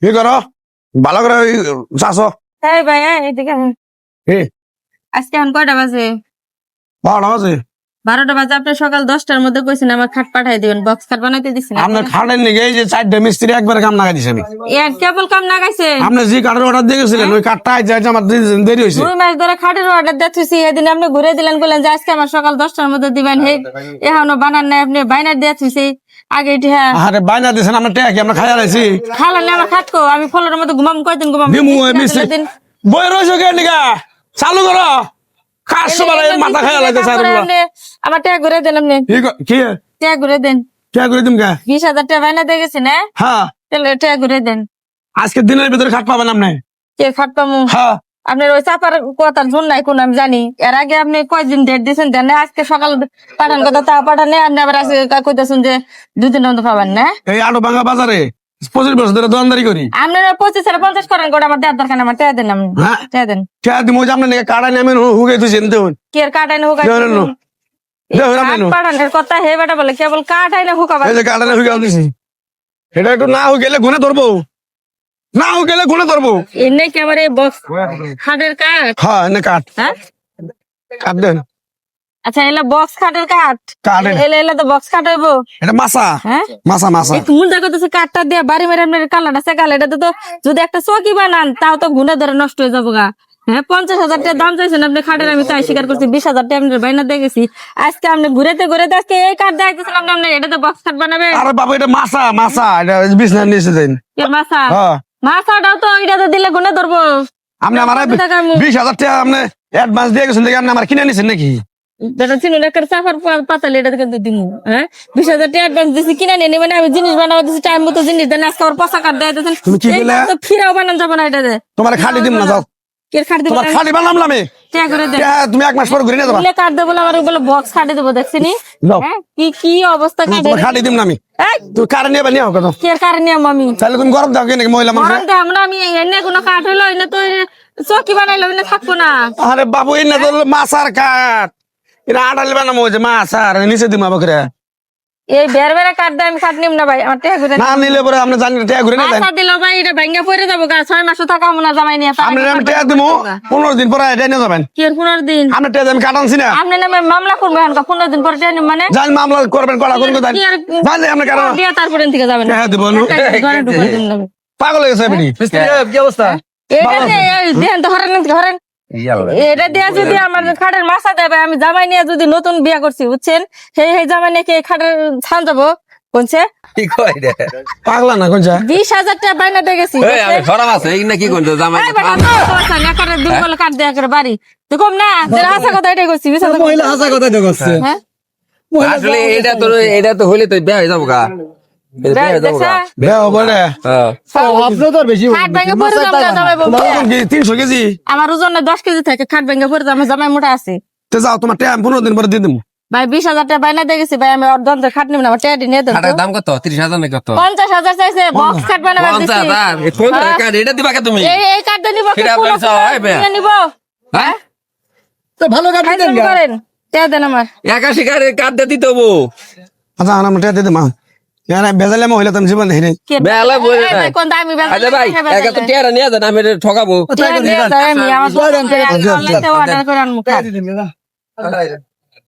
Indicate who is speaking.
Speaker 1: কি করো ভালো করে চাষো
Speaker 2: এই ভাই এদিকে আসেন।
Speaker 1: কি
Speaker 2: আজকে এখন কয়টা বাজে?
Speaker 1: 12টা বাজে
Speaker 2: 12টা বাজে। আপনি সকাল 10টার মধ্যে কইছেন আমার খাট পাঠাই দিবেন, বক্স খাট বানাইতে দিছেন।
Speaker 1: আপনার খাটের নিগে এই যে 4টে মিস্ত্রি একবারে কাম লাগাই দিছে আমি
Speaker 2: এর কেবল কাম লাগাইছে।
Speaker 1: আপনি যে কাঠের অর্ডার দিয়ে গেছিলেন ওই কাঠটা আজ আজ আমার দেরি হয়েছে
Speaker 2: 2 মাস ধরে খাটের অর্ডার দিতেছি, সেদিন আপনি ঘুরে দিলেন, বললেন যে আজকে আমার সকাল 10টার মধ্যে দিবেন। হে এখনো বানান নাই, আপনি বাইনার দিতেছি আগে এটা
Speaker 1: আরে বাইনা দিছেন আপনার টাকা কি আমরা খাইয়া লাইছি
Speaker 2: খালান আমার খাটকো। আমি ফলের মধ্যে ঘুমাম, কয়দিন ঘুমাম?
Speaker 1: দিমু ওই মিস্ত্রি বই রইছো কে নিগা চালু করো কাজ সবার মাথা খাইয়া লাইতেছে
Speaker 2: আমার টাকা ঘুরে দেন। আপনি
Speaker 1: কি
Speaker 2: টাকা ঘুরে দেন।
Speaker 1: টাকা করে দিম কা
Speaker 2: 20,000 টাকা বাইনা দিয়ে গেছি না,
Speaker 1: হ্যাঁ
Speaker 2: তাহলে টাকা ঘুরে দেন।
Speaker 1: আজকে দিনের ভিতরে খাট পাবেন আপনি
Speaker 2: কে খাট পামু?
Speaker 1: হ্যাঁ
Speaker 2: আপনার ওই চাপার কথার জন্য নাই কোন আমি জানি। এর আগে আপনি কয়দিন ডেট দিয়েছেন দেন না, আজকে সকাল পাঠান কথা তা পাঠানে আপনি আবার আজকে কইতেছেন যে 2 দিনের মধ্যে পাবেন না।
Speaker 1: এই আটো ভাঙা বাজারে 25 বছর ধরে দোকানদারি করি
Speaker 2: আপনারা 25 50 করেন গোটা আমার দেওয়ার দরকার, আমার টাকা দেন। আপনি
Speaker 1: হ্যাঁ
Speaker 2: টাকা দেন।
Speaker 1: টাকা দিমু যে আপনি কাড়াই নামে হুগে তুই চিনতে হন
Speaker 2: কি আর কাটাই না হোক
Speaker 1: দেখুন
Speaker 2: পাঠানের কথা হে বেটা বলে কেবল কাটাই না হোক।
Speaker 1: এই যে কাড়াই হুগে দিছি এটা একটু না গেলে গুনে ধরবো না গেলে গুনে ধরবো
Speaker 2: এনে কেবারে বক্স খাটের কাঠ।
Speaker 1: হ্যাঁ এনে কাট
Speaker 2: হ্যাঁ
Speaker 1: কাট দেন
Speaker 2: আচ্ছা, এলা বক্স খাটের কাঠ।
Speaker 1: কাঠ
Speaker 2: এলা এলা তো বক্স কাঠ হইব।
Speaker 1: এটা মাছা
Speaker 2: হ্যাঁ
Speaker 1: মাছা মাছা
Speaker 2: একটু মূল জায়গা তো কাঠটা দিয়ে বাড়ি মেরে আপনার কালাটা সেকাল, এটা তো যদি একটা চকি বানান তাও তো গুনে ধরে নষ্ট হয়ে যাবো গা। হ্যাঁ 50,000 টাকা দাম চাইছেন আপনি খাটের, আমি তাই স্বীকার করছি। 20,000 টাকা আপনার বাইনা দিয়ে গেছি। আজকে আপনি ঘুরেতে ঘুরেতে আজকে এই কাঠ দেখাইতেছিলাম আপনি, এটা তো বক্স খাট বানাবে।
Speaker 1: আরে বাবা এটা মাছা মাছা এটা বিছনা নিচে দেন
Speaker 2: মাছা
Speaker 1: হ্যাঁ
Speaker 2: মাছাটাও তো এটা তো দিলে গুনে ধরবো।
Speaker 1: আপনি আমার 20,000 টাকা আপনি অ্যাডভান্স দিয়ে গেছেন দেখে আপনি আমার কিনে নিছেন নাকি
Speaker 2: এটা চিনুন একটা চাপার পাতালে এটা কিন্তু দিমু। হ্যাঁ 20,000 টাকা অ্যাডভান্স দিছি, কিনে নিয়ে মানে আমি জিনিস বানাবো দিছি, টাইম মতো জিনিস দেন। আজকে ওর পচা কাঠ দেয়
Speaker 1: তুমি কি বলে?
Speaker 2: ফিরাও বানান যাবো না এটা দে।
Speaker 1: তোমার খাটি দিম না যাও
Speaker 2: কে খাট দিব?
Speaker 1: তোমার খাটি বানালাম আমি
Speaker 2: টাকা করে দেন।
Speaker 1: তুমি 1 মাস পর ঘুরে নিয়ে যাবা
Speaker 2: দিলে কাট দেবো, আমার বলে বক্স খাটে দেবো, দেখছিনি?
Speaker 1: নাও।
Speaker 2: হ্যাঁ কি কি অবস্থা কাটে।
Speaker 1: তোমার খাটি দিম না আমি তুমি কারে নিয়ে নিয়ে হোক
Speaker 2: কে কারণে আমি
Speaker 1: তাহলে তুমি গরম দাও কেন মহিলা মানুষ
Speaker 2: মরণ দেয় আমরা, আমি এনে কোনো কাঠ হইলো এনে তো চকি বানাইলো এনে থাকবো না।
Speaker 1: আরে বাবু এই না তো মাছার কাঠ এটা আটালি বানাবো যে মাছ আর নিচে দিম বকরে
Speaker 2: এই বের বেড়া কাঠ দেয় আমি কাঠ নিম না ভাই, আমার টাকা ঘুরে
Speaker 1: না নিলে পরে আপনি জানি টাকা ঘুরে নিয়ে যান
Speaker 2: দিল ভাই, এটা ভেঙ্গা পড়ে যাবো গা। 6 মাসও থাকা না জামাই নিয়ে।
Speaker 1: আপনি আমি টাকা দিব 15 দিন পরে এটা নিয়ে যাবেন
Speaker 2: কি আর 15 দিন?
Speaker 1: আপনি টাকা আমি কাটানছি না
Speaker 2: আপনি নামে মামলা করবো এখন 15 দিন পরে ট্রেন মানে
Speaker 1: জান মামলা করবেন কড়া কোন কথা জানলে আপনি কারণ
Speaker 2: দিয়া তারপরে থেকে যাবেন।
Speaker 1: টাকা দিব
Speaker 2: ঘরে ঢুকাই দিন না।
Speaker 1: পাগল হয়ে গেছে আপনি
Speaker 3: কি অবস্থা?
Speaker 2: এটা দেন তো হরেন হরেন এটা দিয়া যদি আমার খাটের মাথা দেবে, আমি জামাই নিয়ে যদি নতুন বিয়া করছি বুঝছেন, সেই জামাই নিয়ে কি খাটের ছান যাবো কোনছে?
Speaker 3: কি কই রে?
Speaker 1: পাগলা না কোনটা
Speaker 2: 20,000 টাকা বাইনা দিয়ে গেছি।
Speaker 3: এই আমি খরাম আছে এই না কি কইতো জামাই
Speaker 2: এই বেটা, তোর না করে দিন বলে কাট দেয়া করে বাড়ি তো কম না, যেটা হাসা কথা এটাই করছি। 20,000
Speaker 4: মহিলা হাসা কথা দেখছে
Speaker 2: হ্যাঁ
Speaker 3: আসলে এটা তো হইলে তো বিয়া হয়ে যাবো গা বিয়া হয়ে যাবো গা
Speaker 1: বে বলে
Speaker 3: হ্যাঁ
Speaker 4: আপনি তো বেশি
Speaker 2: খাট ভেঙে পড়ে যাবো জামাই বলবো।
Speaker 1: তোমার ওজন কি 300 কেজি
Speaker 2: আমার ওজন 10 কেজি থাকে, খাট ভেঙে পড়ে যাবো, জামাই মোটা আছে।
Speaker 1: তো যাও তোমার টাকা 15 দিন পরে দিয়ে দেবো
Speaker 2: ভাই 20,000 টাকা বাইনা দিয়ে গেছি ভাই, আমি অর্ধের খাট নিব না, আমার টাকা নিয়ে দেন।
Speaker 3: খাটার দাম কত 30,000 না কত
Speaker 2: 50,000 চাইছে বক্স খাট বানাবে দিছি।
Speaker 3: 50,000 কোন কার্ড এটা দিবা কে তুমি
Speaker 2: এই কাট দিয়ে নিব
Speaker 3: এটা
Speaker 2: কোন
Speaker 3: পয়সা হয় বে।
Speaker 2: নিব?
Speaker 3: হ্যাঁ
Speaker 4: তো ভালো কাটি দেন
Speaker 2: খাইতে করেন টাকা দেন আমার।
Speaker 3: 81 কার্ড দিতে হবো
Speaker 1: আচ্ছা আমার টাকা দিয়ে দেবো यार बेजले মহিলা তুমি জীবন দেখি
Speaker 2: কে
Speaker 3: বেলা বলে
Speaker 2: এই
Speaker 3: নাই
Speaker 2: ভাই, কোন দামি বেলা?
Speaker 3: আচ্ছা ভাই একা তো টিয়ারা নিয়ে যান আমি এটা ঠকাবো
Speaker 2: টাকা দিয়ে দাও, আমি আমার অনলাইনে অর্ডার করে আনবো।